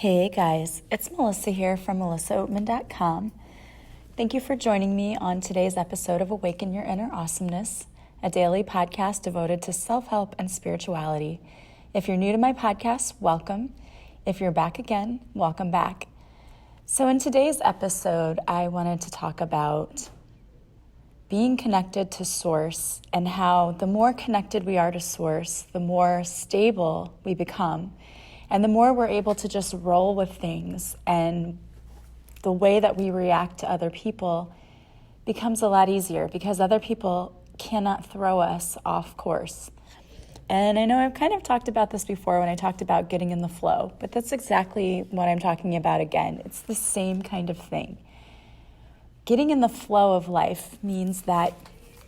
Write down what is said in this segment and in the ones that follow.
Hey guys, it's Melissa here from melissaoatman.com. Thank you for joining me on today's episode of Awaken Your Inner Awesomeness, a daily podcast devoted to self-help and spirituality. If you're new to my podcast, welcome. If you're back again, welcome back. So in today's episode, I wanted to talk about being connected to Source and how the more connected we are to Source, the more stable we become. And the more we're able to just roll with things, and the way that we react to other people becomes a lot easier because other people cannot throw us off course. And I know I've kind of talked about this before when I talked about getting in the flow, but that's exactly what I'm talking about again. It's the same kind of thing. Getting in the flow of life means that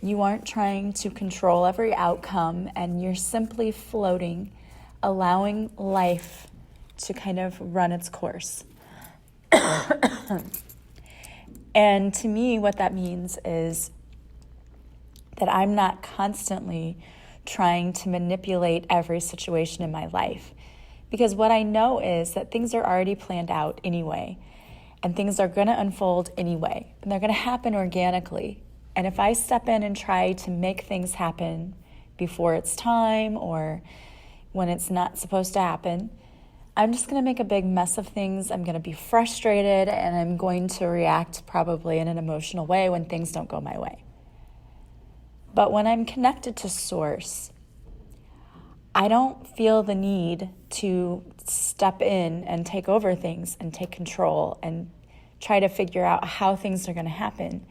you aren't trying to control every outcome and you're simply floating, allowing life to kind of run its course. And to me, what that means is that I'm not constantly trying to manipulate every situation in my life. Because what I know is that things are already planned out anyway, and things are going to unfold anyway, and they're going to happen organically. And if I step in and try to make things happen before it's time or when it's not supposed to happen, I'm just going to make a big mess of things. I'm going to be frustrated, and I'm going to react probably in an emotional way when things don't go my way. But when I'm connected to Source, I don't feel the need to step in and take over things and take control and try to figure out how things are going to happen,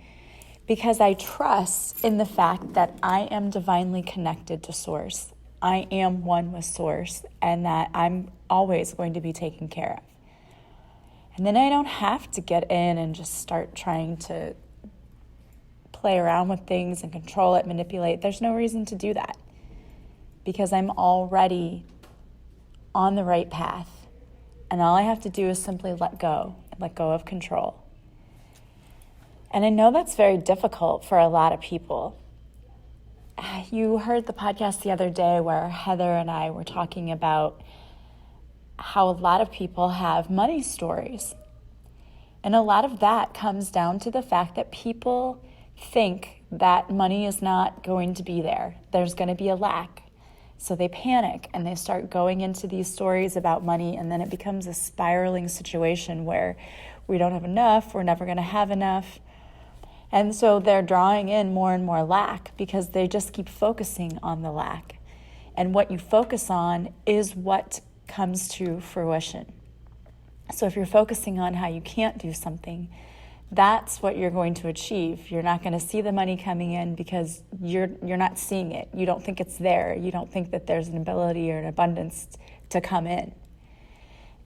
because I trust in the fact that I am divinely connected to Source. I am one with Source, and that I'm always going to be taken care of. And then I don't have to get in and just start trying to play around with things and control it, manipulate. There's no reason to do that because I'm already on the right path. And all I have to do is simply let go of control. And I know that's very difficult for a lot of people. You heard the podcast the other day where Heather and I were talking about how a lot of people have money stories. And a lot of that comes down to the fact that people think that money is not going to be there. There's going to be a lack. So they panic and they start going into these stories about money, and then it becomes a spiraling situation where we don't have enough, we're never going to have enough. And so they're drawing in more and more lack because they just keep focusing on the lack. And what you focus on is what comes to fruition. So if you're focusing on how you can't do something, that's what you're going to achieve. You're not going to see the money coming in because you're not seeing it. You don't think it's there. You don't think that there's an ability or an abundance to come in.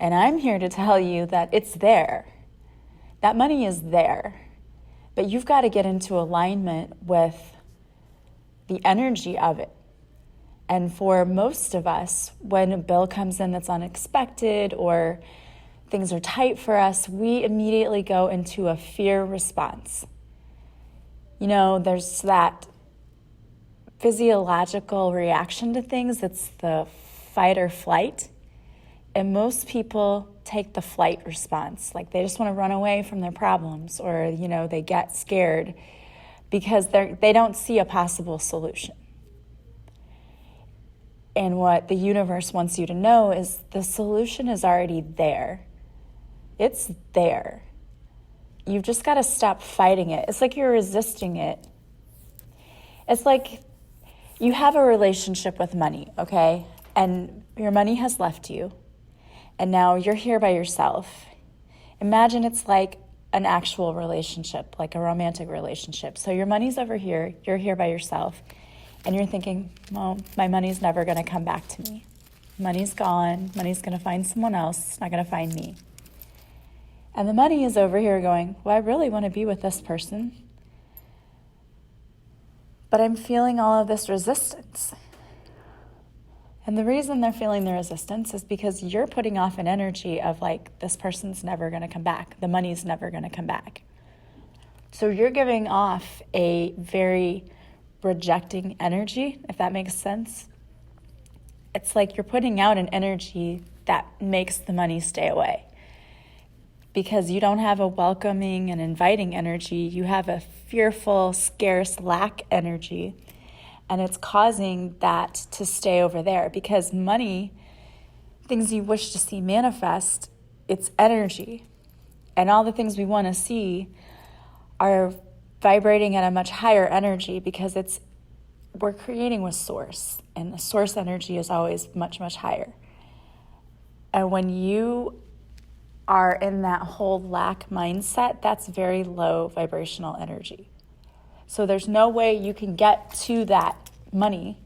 And I'm here to tell you that it's there. That money is there. But you've got to get into alignment with the energy of it. And for most of us, when a bill comes in that's unexpected or things are tight for us, we immediately go into a fear response. You know, there's that physiological reaction to things that's the fight or flight. And most people take the flight response. Like they just want to run away from their problems, or, you know, they get scared because they don't see a possible solution. And what the universe wants you to know is the solution is already there. It's there. You've just got to stop fighting it. It's like you're resisting it. It's like you have a relationship with money, okay? And your money has left you. And now you're here by yourself. Imagine it's like an actual relationship, like a romantic relationship. So your money's over here, you're here by yourself, and you're thinking, well, my money's never going to come back to me. Money's gone, money's going to find someone else, it's not going to find me. And the money is over here going, well, I really want to be with this person, but I'm feeling all of this resistance. And the reason they're feeling the resistance is because you're putting off an energy of like, this person's never going to come back. The money's never going to come back. So you're giving off a very rejecting energy, if that makes sense. It's like you're putting out an energy that makes the money stay away. because you don't have a welcoming and inviting energy. You have a fearful, scarce, lack energy. And it's causing that to stay over there, because money, things you wish to see manifest, it's energy. And all the things we want to see are vibrating at a much higher energy, because we're creating with source, and the source energy is always much, much higher. And when you are in that whole lack mindset, that's very low vibrational energy. So there's no way you can get to that money,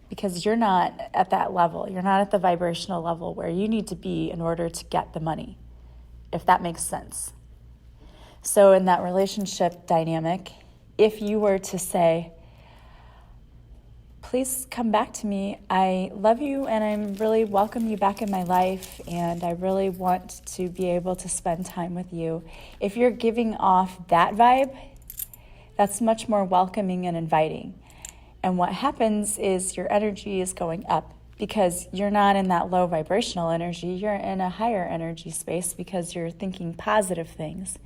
because you're not at that level. You're not at the vibrational level where you need to be in order to get the money, if that makes sense. So in that relationship dynamic, if you were to say, please come back to me, I love you and I really welcome you back in my life, and I really want to be able to spend time with you. If you're giving off that vibe, that's much more welcoming and inviting. And what happens is your energy is going up, because you're not in that low vibrational energy. You're in a higher energy space because you're thinking positive things.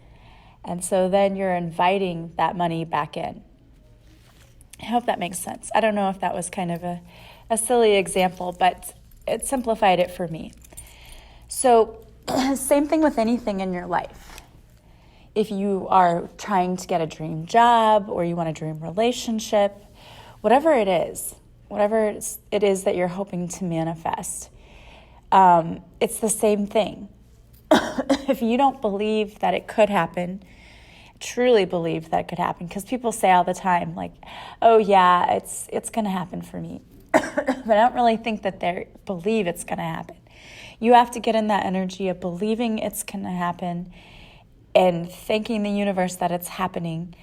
And so then you're inviting that money back in. I hope that makes sense. I don't know if that was kind of a silly example, but it simplified it for me. So same thing with anything in your life. If you are trying to get a dream job, or you want a dream relationship, whatever it is that you're hoping to manifest, it's the same thing. If you don't believe that it could happen, truly believe that it could happen, because people say all the time, like, oh yeah, it's going to happen for me. But I don't really think that they believe it's going to happen. You have to get in that energy of believing it's going to happen and thanking the universe that it's happening.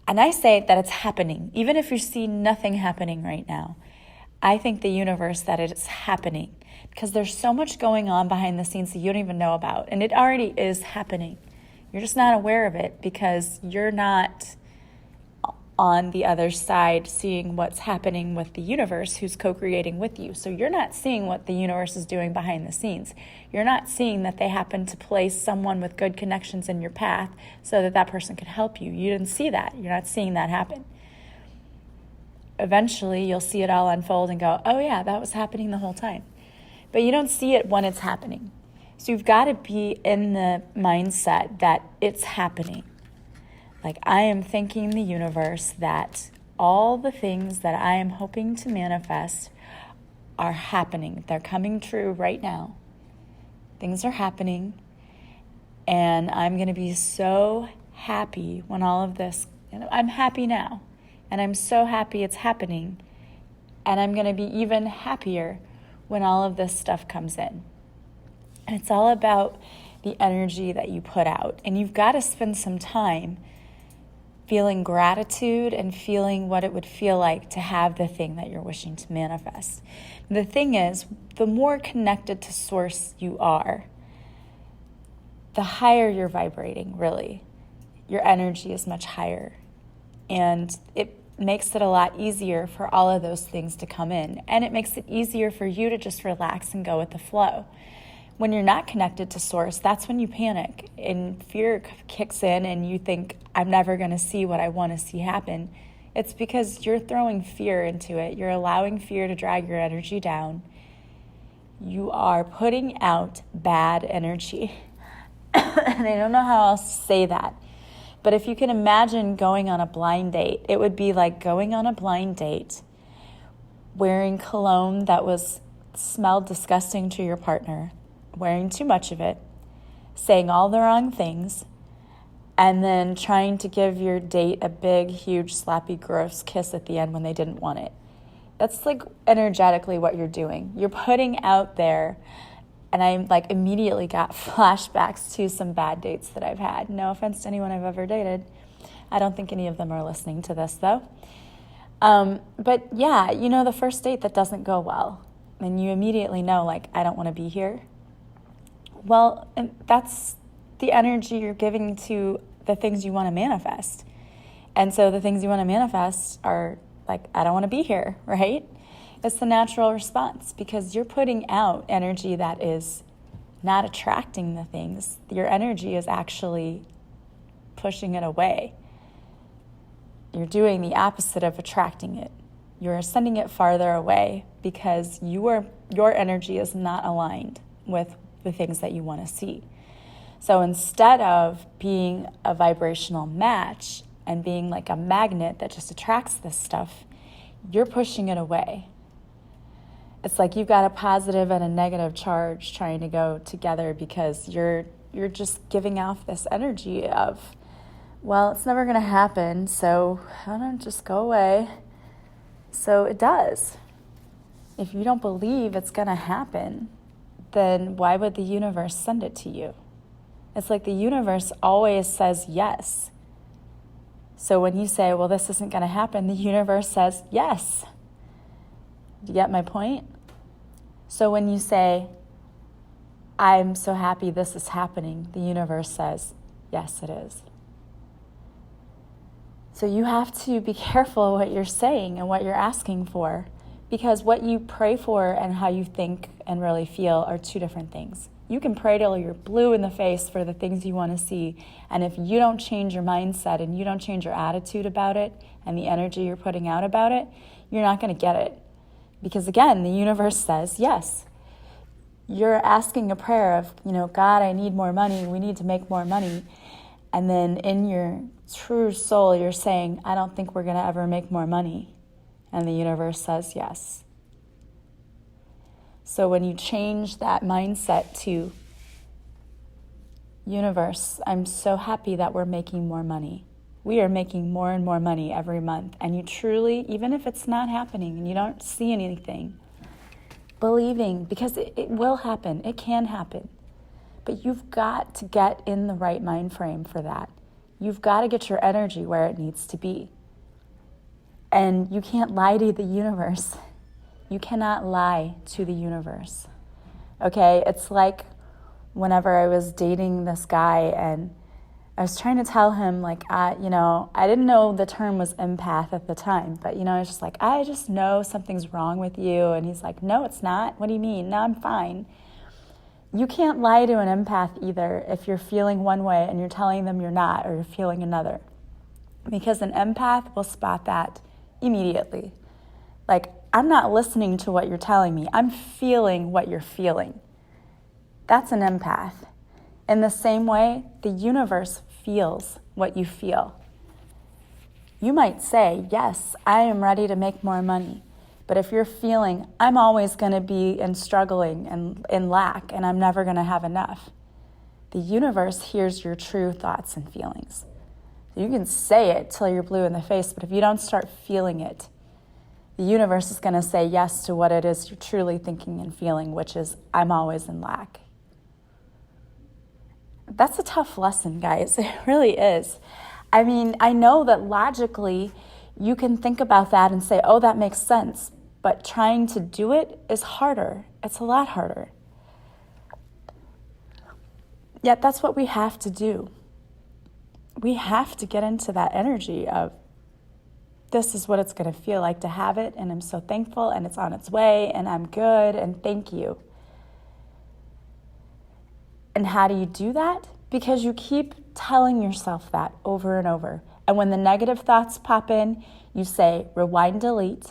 And I say that it's happening. Even if you see nothing happening right now, I thank the universe that it's happening, because there's so much going on behind the scenes that you don't even know about. And it already is happening. You're just not aware of it because you're not on the other side seeing what's happening with the universe, who's co-creating with you. So you're not seeing what the universe is doing behind the scenes. You're not seeing that they happen to place someone with good connections in your path so that that person could help you. You didn't see that. You're not seeing that happen. Eventually, you'll see it all unfold and go, oh yeah, that was happening the whole time. But you don't see it when it's happening. So you've got to be in the mindset that it's happening. Like, I am thanking the universe that all the things that I am hoping to manifest are happening. They're coming true right now. Things are happening. And I'm going to be so happy when all of this, I'm happy now. And I'm so happy it's happening. And I'm going to be even happier when all of this stuff comes in. And it's all about the energy that you put out. And you've got to spend some time feeling gratitude and feeling what it would feel like to have the thing that you're wishing to manifest. The thing is, the more connected to source you are, the higher you're vibrating, really. Your energy is much higher. And it makes it a lot easier for all of those things to come in. And it makes it easier for you to just relax and go with the flow. When you're not connected to source, that's when you panic and fear kicks in and you think, I'm never going to see what I want to see happen. It's because you're throwing fear into it. You're allowing fear to drag your energy down. You are putting out bad energy. And I don't know how else to say that. But if you can imagine going on a blind date, it would be like going on a blind date, wearing cologne that smelled disgusting to your partner, wearing too much of it, saying all the wrong things, and then trying to give your date a big, huge, slappy, gross kiss at the end when they didn't want it. That's like energetically what you're doing. You're putting out there, and I immediately got flashbacks to some bad dates that I've had. No offense to anyone I've ever dated. I don't think any of them are listening to this though. But yeah, the first date that doesn't go well, and you immediately know, I don't want to be here. Well, that's the energy you're giving to the things you want to manifest. And so the things you want to manifest are I don't want to be here, right? It's the natural response because you're putting out energy that is not attracting the things. Your energy is actually pushing it away. You're doing the opposite of attracting it. You're sending it farther away because your energy is not aligned with the things that you want to see. So instead of being a vibrational match and being like a magnet that just attracts this stuff, you're pushing it away. It's like you've got a positive and a negative charge trying to go together because you're just giving off this energy of, well, it's never going to happen, so I don't just go away. So it does. If you don't believe it's going to happen, then why would the universe send it to you? It's like the universe always says yes. So when you say, well, this isn't going to happen, the universe says yes. Do you get my point? So when you say, I'm so happy this is happening, the universe says, yes, it is. So you have to be careful what you're saying and what you're asking for, because what you pray for and how you think and really feel are two different things. You can pray till you're blue in the face for the things you want to see, and if you don't change your mindset and you don't change your attitude about it and the energy you're putting out about it, you're not going to get it. Because again, the universe says yes. You're asking a prayer of, God, I need more money. We need to make more money. And then in your true soul, you're saying, I don't think we're going to ever make more money. And the universe says yes. So when you change that mindset to, universe, I'm so happy that we're making more money. We are making more and more money every month. And you truly, even if it's not happening and you don't see anything, believing, because it will happen, it can happen. But you've got to get in the right mind frame for that. You've got to get your energy where it needs to be. And you can't lie to the universe. You cannot lie to the universe. Okay, it's like whenever I was dating this guy and I was trying to tell him, I didn't know the term was empath at the time, but, I was just like, I just know something's wrong with you. And he's like, no, it's not. What do you mean? No, I'm fine. You can't lie to an empath either if you're feeling one way and you're telling them you're not, or you're feeling another. Because an empath will spot that immediately. I'm not listening to what you're telling me. I'm feeling what you're feeling. That's an empath. In the same way, the universe feels what you feel. You might say, yes, I am ready to make more money. But if you're feeling, I'm always going to be in struggling and in lack, and I'm never going to have enough, the universe hears your true thoughts and feelings. You can say it till you're blue in the face, but if you don't start feeling it, the universe is going to say yes to what it is you're truly thinking and feeling, which is, I'm always in lack. That's a tough lesson, guys. It really is. I mean, I know that logically you can think about that and say, oh, that makes sense. But trying to do it is harder. It's a lot harder. Yet that's what we have to do. We have to get into that energy of, this is what it's going to feel like to have it, and I'm so thankful, and it's on its way, and I'm good, and thank you. And how do you do that? Because you keep telling yourself that over and over. And when the negative thoughts pop in, you say, rewind, delete.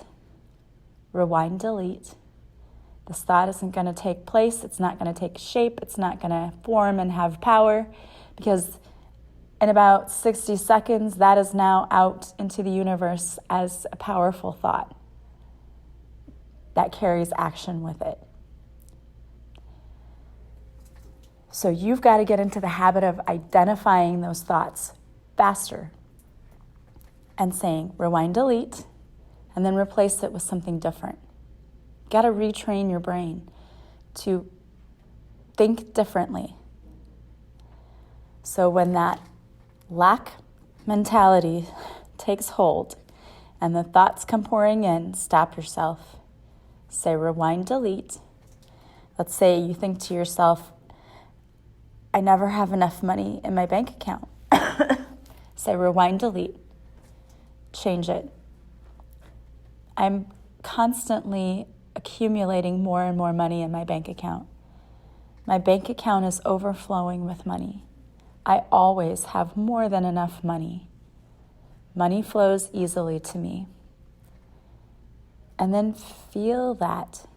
Rewind, delete. This thought isn't going to take place. It's not going to take shape. It's not going to form and have power, because in about 60 seconds, that is now out into the universe as a powerful thought that carries action with it. So you've got to get into the habit of identifying those thoughts faster and saying, rewind, delete, and then replace it with something different. You've got to retrain your brain to think differently. So when that lack mentality takes hold and the thoughts come pouring in, stop yourself. Say, rewind, delete. Let's say you think to yourself, I never have enough money in my bank account. Say, rewind, delete. Change it. I'm constantly accumulating more and more money in my bank account. My bank account is overflowing with money. I always have more than enough money. Money flows easily to me. And then feel that.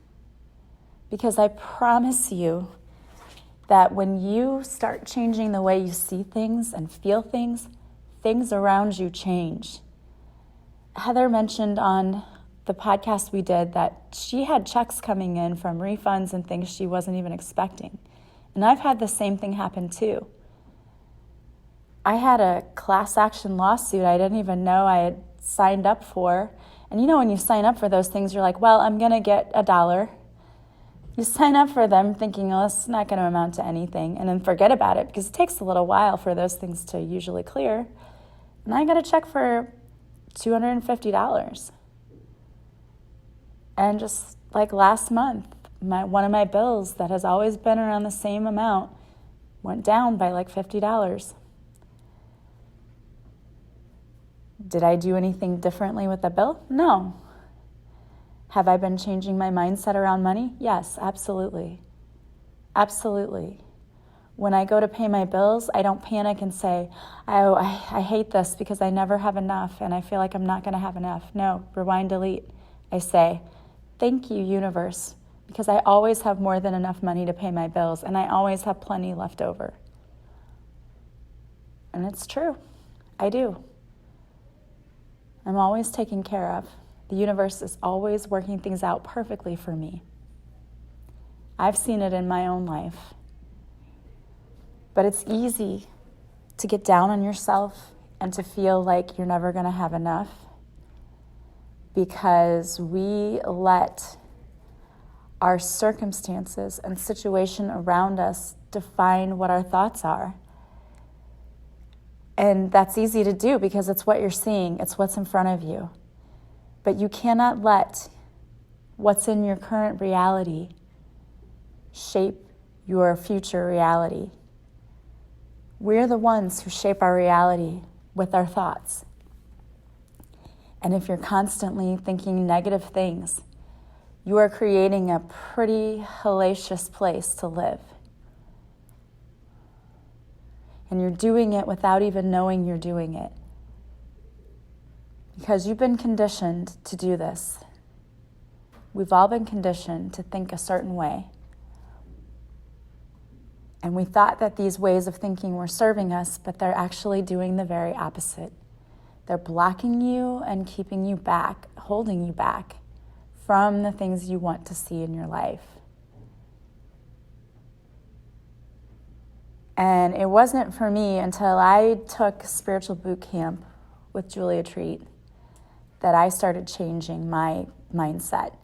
Because I promise you that when you start changing the way you see things and feel things, things around you change. Heather mentioned on the podcast we did that she had checks coming in from refunds and things she wasn't even expecting. And I've had the same thing happen too. I had a class action lawsuit I didn't even know I had signed up for. And you know, when you sign up for those things, you're like, well, I'm going to get $1. You sign up for them thinking, oh, it's not going to amount to anything, and then forget about it because it takes a little while for those things to usually clear. And I got a check for $250. And just like last month, one of my bills that has always been around the same amount went down by like $50. Did I do anything differently with the bill? No. Have I been changing my mindset around money? Yes, absolutely. Absolutely. When I go to pay my bills, I don't panic and say, oh, I hate this because I never have enough and I feel like I'm not going to have enough. No, rewind, delete. I say, thank you, universe, because I always have more than enough money to pay my bills and I always have plenty left over. And it's true. I do. I'm always taken care of. The universe is always working things out perfectly for me. I've seen it in my own life. But it's easy to get down on yourself and to feel like you're never going to have enough because we let our circumstances and situation around us define what our thoughts are. And that's easy to do because it's what you're seeing. It's what's in front of you. But you cannot let what's in your current reality shape your future reality. We're the ones who shape our reality with our thoughts. And if you're constantly thinking negative things, you are creating a pretty hellacious place to live. And you're doing it without even knowing you're doing it. Because you've been conditioned to do this. We've all been conditioned to think a certain way. And we thought that these ways of thinking were serving us, but they're actually doing the very opposite. They're blocking you and keeping you back, holding you back from the things you want to see in your life. And it wasn't for me until I took spiritual boot camp with Julia Treat that I started changing my mindset,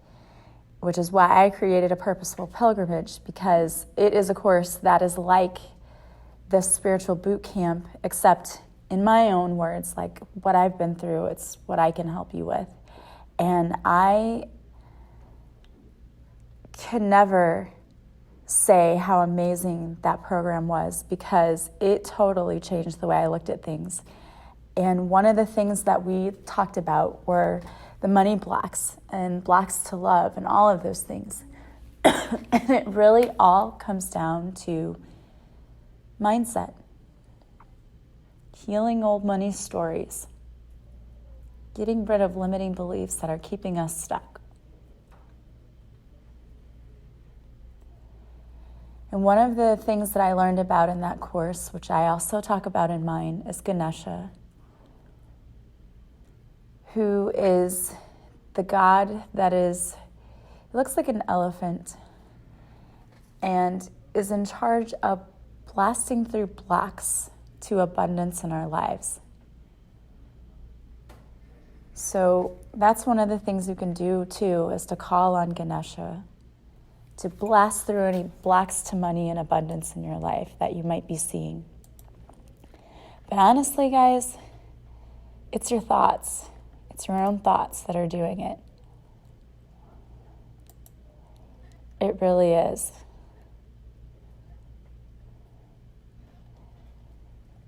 which is why I created a purposeful pilgrimage, because it is a course that is like this spiritual boot camp, except in my own words, like what I've been through, it's what I can help you with. And I could never say how amazing that program was because it totally changed the way I looked at things. And one of the things that we talked about were the money blocks and blocks to love and all of those things. And it really all comes down to mindset. Healing old money stories. Getting rid of limiting beliefs that are keeping us stuck. And one of the things that I learned about in that course, which I also talk about in mine, is Ganesha, who is the god that is, it looks like an elephant, and is in charge of blasting through blocks to abundance in our lives. So that's one of the things you can do too, is to call on Ganesha to blast through any blocks to money and abundance in your life that you might be seeing. But honestly, guys, it's your thoughts. It's your own thoughts that are doing it. It really is.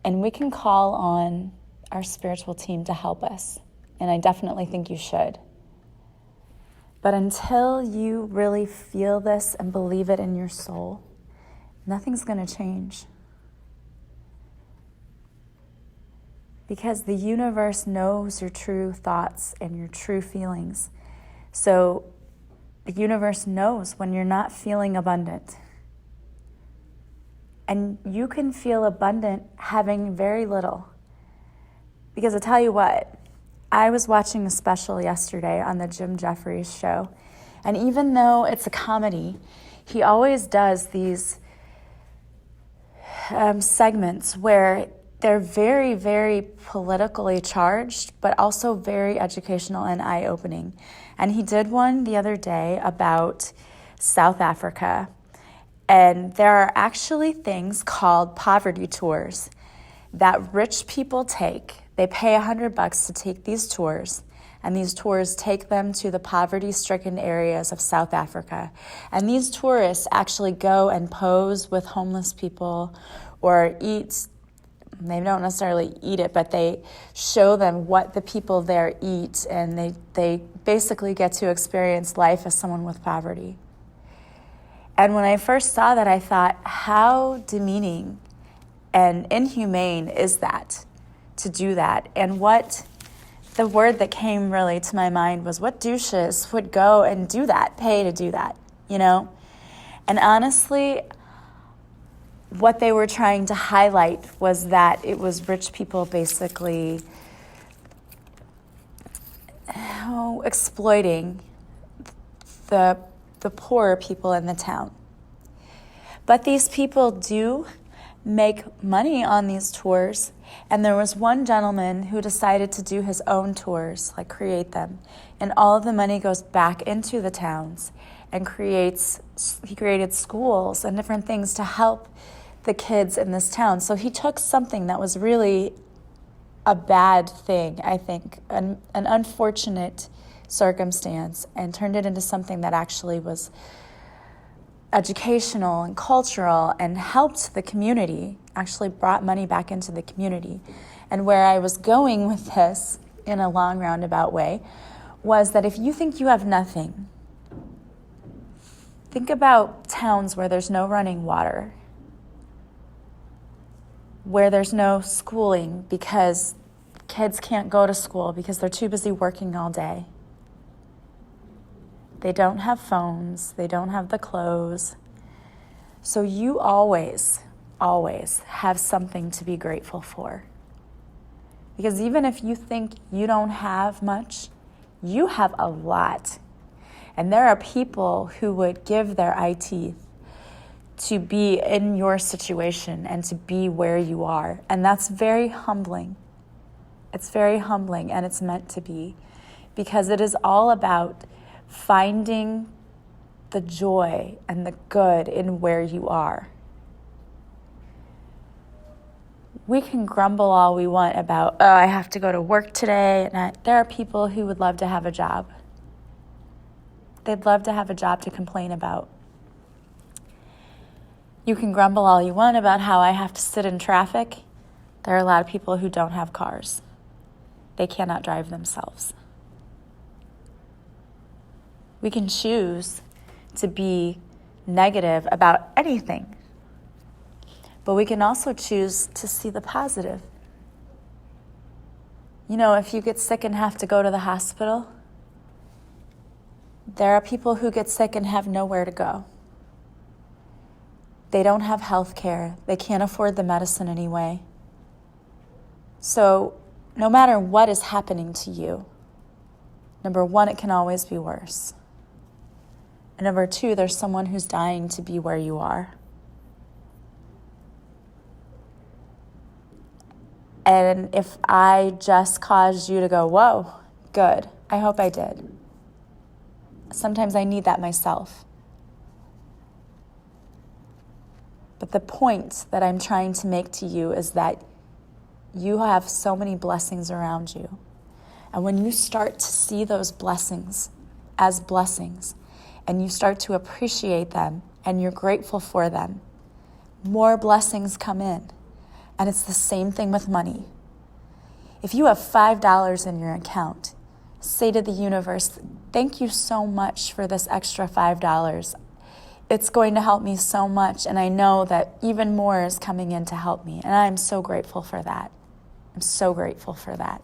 And we can call on our spiritual team to help us. And I definitely think you should. But until you really feel this and believe it in your soul, nothing's going to change. Because the universe knows your true thoughts and your true feelings. So the universe knows when you're not feeling abundant. And you can feel abundant having very little. Because I'll tell you what, I was watching a special yesterday on the Jim Jeffries show. And even though it's a comedy, he always does these segments where they're very, very politically charged, but also very educational and eye-opening. And he did one the other day about South Africa. And there are actually things called poverty tours that rich people take. They pay $100 to take these tours, and these tours take them to the poverty-stricken areas of South Africa. And these tourists actually go and pose with homeless people or eat. They don't necessarily eat it, but they show them what the people there eat, and they basically get to experience life as someone with poverty. And when I first saw that, I thought, how demeaning and inhumane is that, to do that? And what the word that came really to my mind was, what douches would go and do that, pay to do that, you know? And honestly, what they were trying to highlight was that it was rich people basically exploiting the poorer people in the town. But these people do make money on these tours, and there was one gentleman who decided to do his own tours, like create them, and all of the money goes back into the towns, and he created schools and different things to help the kids in this town. So he took something that was really a bad thing, I think, an unfortunate circumstance, and turned it into something that actually was educational and cultural and helped the community, actually brought money back into the community. And where I was going with this, in a long roundabout way, was that if you think you have nothing, think about towns where there's no running water, where there's no schooling because kids can't go to school because they're too busy working all day. They don't have phones. They don't have the clothes. So you always, always have something to be grateful for. Because even if you think you don't have much, you have a lot. And there are people who would give their eye teeth to be in your situation and to be where you are. And that's very humbling. It's very humbling, and it's meant to be, because it is all about finding the joy and the good in where you are. We can grumble all we want about, oh, I have to go to work today. And there are people who would love to have a job. They'd love to have a job to complain about. You can grumble all you want about how I have to sit in traffic. There are a lot of people who don't have cars. They cannot drive themselves. We can choose to be negative about anything, but we can also choose to see the positive. You know, if you get sick and have to go to the hospital, there are people who get sick and have nowhere to go. They don't have health care. They can't afford the medicine anyway. So no matter what is happening to you, number one, it can always be worse. And number two, there's someone who's dying to be where you are. And if I just caused you to go, whoa, good, I hope I did. Sometimes I need that myself. But the point that I'm trying to make to you is that you have so many blessings around you. And when you start to see those blessings as blessings, and you start to appreciate them, and you're grateful for them, more blessings come in. And it's the same thing with money. If you have $5 in your account, say to the universe, thank you so much for this extra $5. it's going to help me so much, and I know that even more is coming in to help me, and I'm so grateful for that. I'm so grateful for that.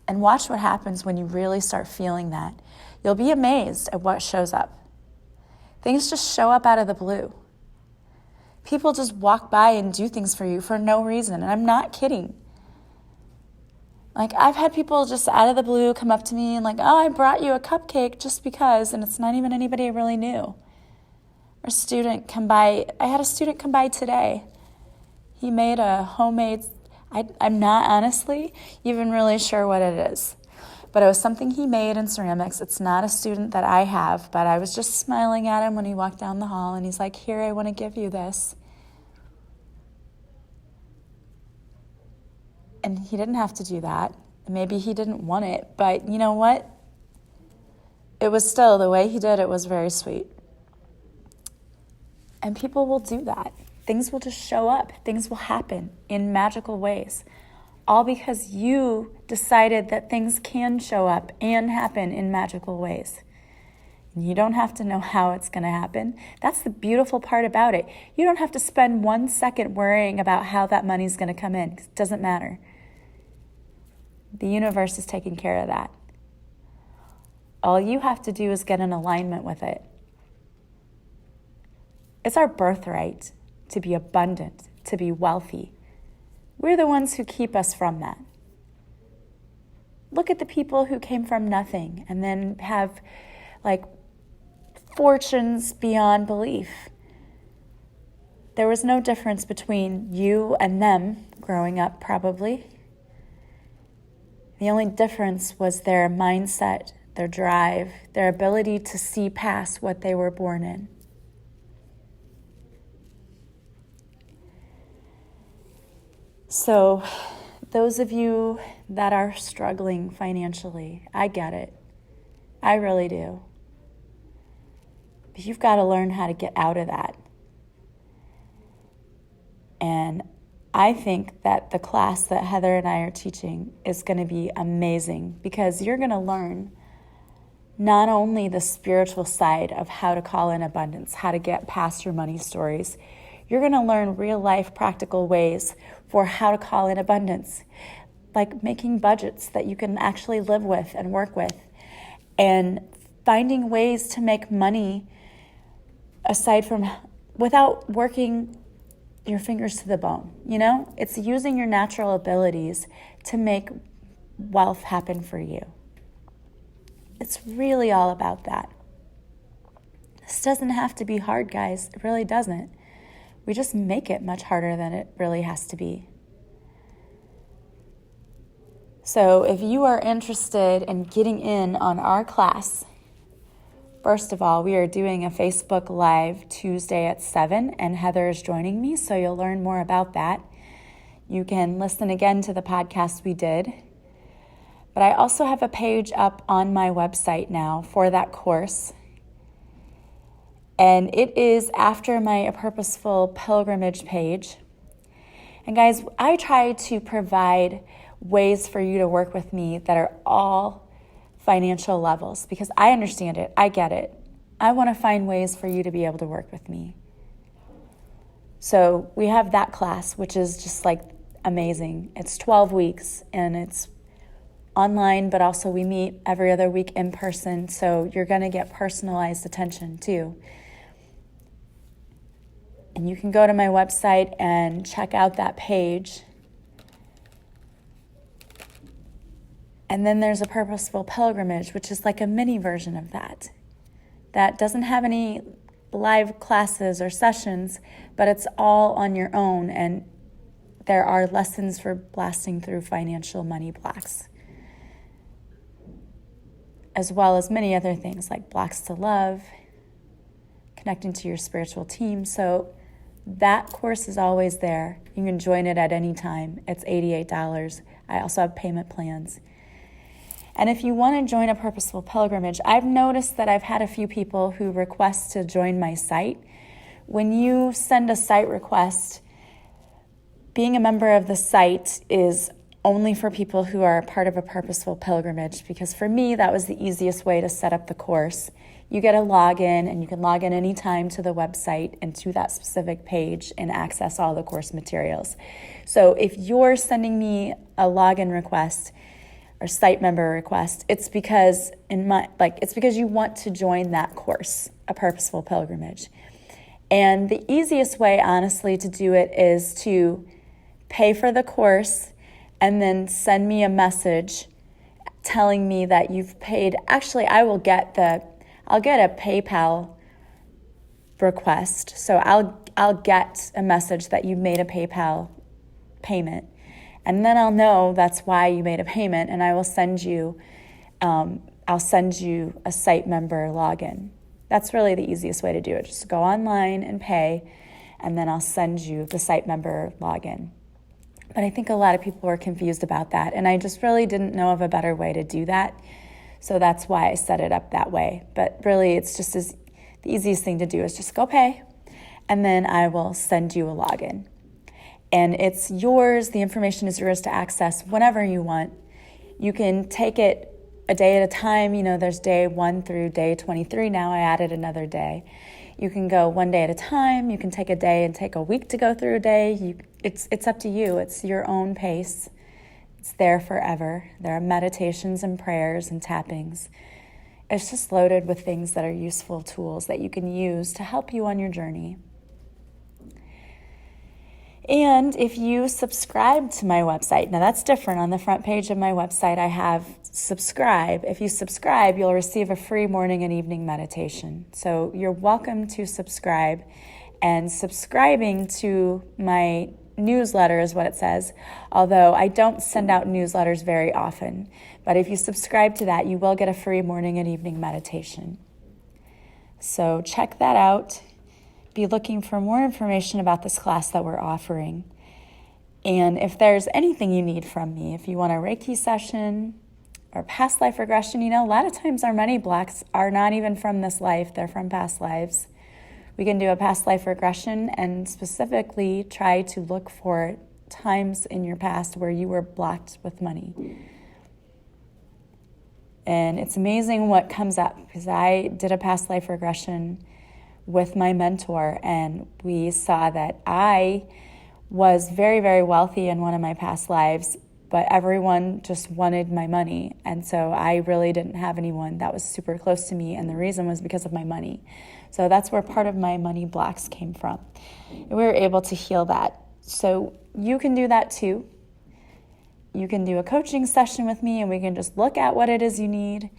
And watch what happens when you really start feeling that. You'll be amazed at what shows up. Things just show up out of the blue. People just walk by and do things for you for no reason, and I'm not kidding. Like, I've had people just out of the blue come up to me and like, oh, I brought you a cupcake just because, and it's not even anybody I really knew. Or a student come by, I had a student come by today. He made a homemade, I'm not honestly even really sure what it is, but it was something he made in ceramics. It's not a student that I have, but I was just smiling at him when he walked down the hall, and he's like, here, I want to give you this. And he didn't have to do that. Maybe he didn't want it, but you know what? It was still, the way he did it was very sweet. And people will do that. Things will just show up. Things will happen in magical ways. All because you decided that things can show up and happen in magical ways. And you don't have to know how it's going to happen. That's the beautiful part about it. You don't have to spend 1 second worrying about how that money's going to come in. It doesn't matter. The universe is taking care of that. All you have to do is get in alignment with it. It's our birthright to be abundant, to be wealthy. We're the ones who keep us from that. Look at the people who came from nothing and then have like fortunes beyond belief. There was no difference between you and them growing up, probably. The only difference was their mindset, their drive, their ability to see past what they were born in. So, those of you that are struggling financially, I get it. I really do. But you've got to learn how to get out of that. And I think that the class that Heather and I are teaching is going to be amazing, because you're going to learn not only the spiritual side of how to call in abundance, how to get past your money stories, you're going to learn real life practical ways for how to call in abundance, like making budgets that you can actually live with and work with, and finding ways to make money aside from, without working your fingers to the bone. You know, it's using your natural abilities to make wealth happen for you. It's really all about that. This doesn't have to be hard, guys. It really doesn't. We just make it much harder than it really has to be. So if you are interested in getting in on our class, first of all, we are doing a Facebook Live Tuesday at 7, and Heather is joining me, so you'll learn more about that. You can listen again to the podcast we did. But I also have a page up on my website now for that course. And it is after my A Purposeful Pilgrimage page. And guys, I try to provide ways for you to work with me that are all financial levels, because I understand it. I get it. I want to find ways for you to be able to work with me. So we have that class, which is just like amazing. It's 12 weeks and it's online, but also we meet every other week in person. So you're going to get personalized attention too. And you can go to my website and check out that page. And then there's A Purposeful Pilgrimage, which is like a mini version of that. That doesn't have any live classes or sessions, but it's all on your own. And there are lessons for blasting through financial money blocks, as well as many other things like blocks to love, connecting to your spiritual team. So that course is always there. You can join it at any time. It's $88. I also have payment plans. And if you want to join A Purposeful Pilgrimage, I've noticed that I've had a few people who request to join my site. When you send a site request, being a member of the site is only for people who are part of A Purposeful Pilgrimage, because for me, that was the easiest way to set up the course. you get a login, and you can log in anytime to the website and to that specific page and access all the course materials. So if you're sending me a login request or site member request, it's because you want to join that course, A Purposeful Pilgrimage. And the easiest way, honestly, to do it is to pay for the course and then send me a message telling me that you've paid. Actually, I'll get a PayPal request. So I'll get a message that you made a PayPal payment. And then I'll know that's why you made a payment, and I will send you a site member login. That's really the easiest way to do it. Just go online and pay, and then I'll send you the site member login. But I think a lot of people were confused about that, and I just really didn't know of a better way to do that. So that's why I set it up that way. But really, it's just the easiest thing to do is just go pay, and then I will send you a login. And it's yours. The information is yours to access whenever you want. You can take it a day at a time. There's day 1 through day 23 now. I added another day. You can go one day at a time. You can take a day and take a week to go through a day. It's up to you. It's your own pace. It's there forever. There are meditations and prayers and tappings. It's just loaded with things that are useful tools that you can use to help you on your journey. And if you subscribe to my website, now that's different. On the front page of my website, I have subscribe. If you subscribe, you'll receive a free morning and evening meditation. So you're welcome to subscribe. And subscribing to my newsletter is what it says, although I don't send out newsletters very often. But if you subscribe to that, you will get a free morning and evening meditation. So check that out. Be looking for more information about this class that we're offering. And if there's anything you need from me, if you want a Reiki session or past life regression, a lot of times our money blocks are not even from this life, they're from past lives. We can do a past life regression and specifically try to look for times in your past where you were blocked with money. And it's amazing what comes up, because I did a past life regression with my mentor, and we saw that I was very, very wealthy in one of my past lives, but everyone just wanted my money. And so I really didn't have anyone that was super close to me, and the reason was because of my money. So that's where part of my money blocks came from. And we were able to heal that. So you can do that too. You can do a coaching session with me, and we can just look at what it is you need.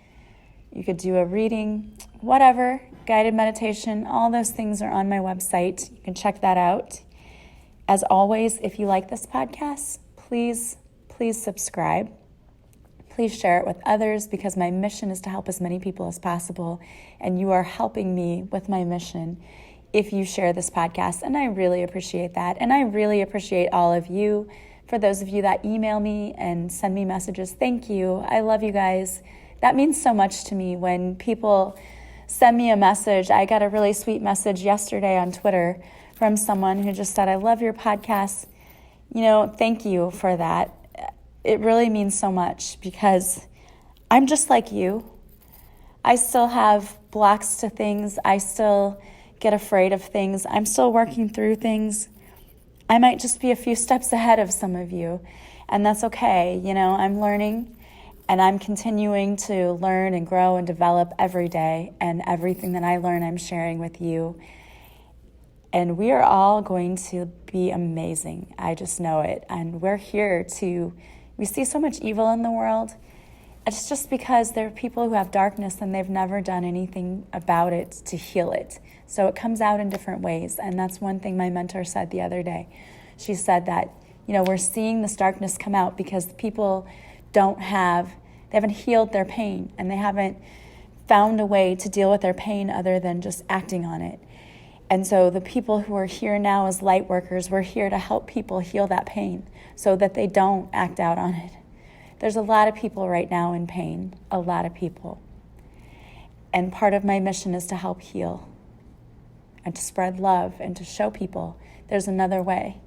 You could do a reading, whatever, guided meditation. All those things are on my website. You can check that out. As always, if you like this podcast, please subscribe. Please share it with others, because my mission is to help as many people as possible, and you are helping me with my mission if you share this podcast, and I really appreciate that. And I really appreciate all of you. For those of you that email me and send me messages, thank you. I love you guys. That means so much to me when people send me a message. I got a really sweet message yesterday on Twitter from someone who just said, I love your podcast. Thank you for that. It really means so much, because I'm just like you. I still have blocks to things. I still get afraid of things. I'm still working through things. I might just be a few steps ahead of some of you, and that's okay. I'm learning. And I'm continuing to learn and grow and develop every day. And everything that I learn, I'm sharing with you. And we are all going to be amazing. I just know it. And we're here we see so much evil in the world. It's just because there are people who have darkness and they've never done anything about it to heal it. So it comes out in different ways. And that's one thing my mentor said the other day. She said that, we're seeing this darkness come out because people they haven't healed their pain, and they haven't found a way to deal with their pain other than just acting on it. And so the people who are here now as light workers, we're here to help people heal that pain so that they don't act out on it. There's a lot of people right now in pain, a lot of people. And part of my mission is to help heal and to spread love and to show people there's another way.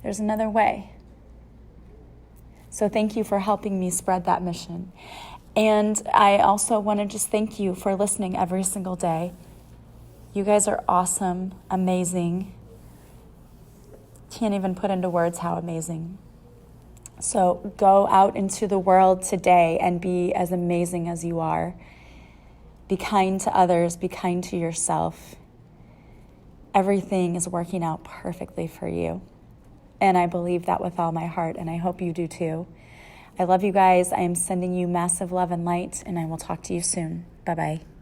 There's another way. So thank you for helping me spread that mission. And I also want to just thank you for listening every single day. You guys are awesome, amazing. Can't even put into words how amazing. So go out into the world today and be as amazing as you are. Be kind to others, be kind to yourself. Everything is working out perfectly for you. And I believe that with all my heart, and I hope you do too. I love you guys. I am sending you massive love and light, and I will talk to you soon. Bye-bye.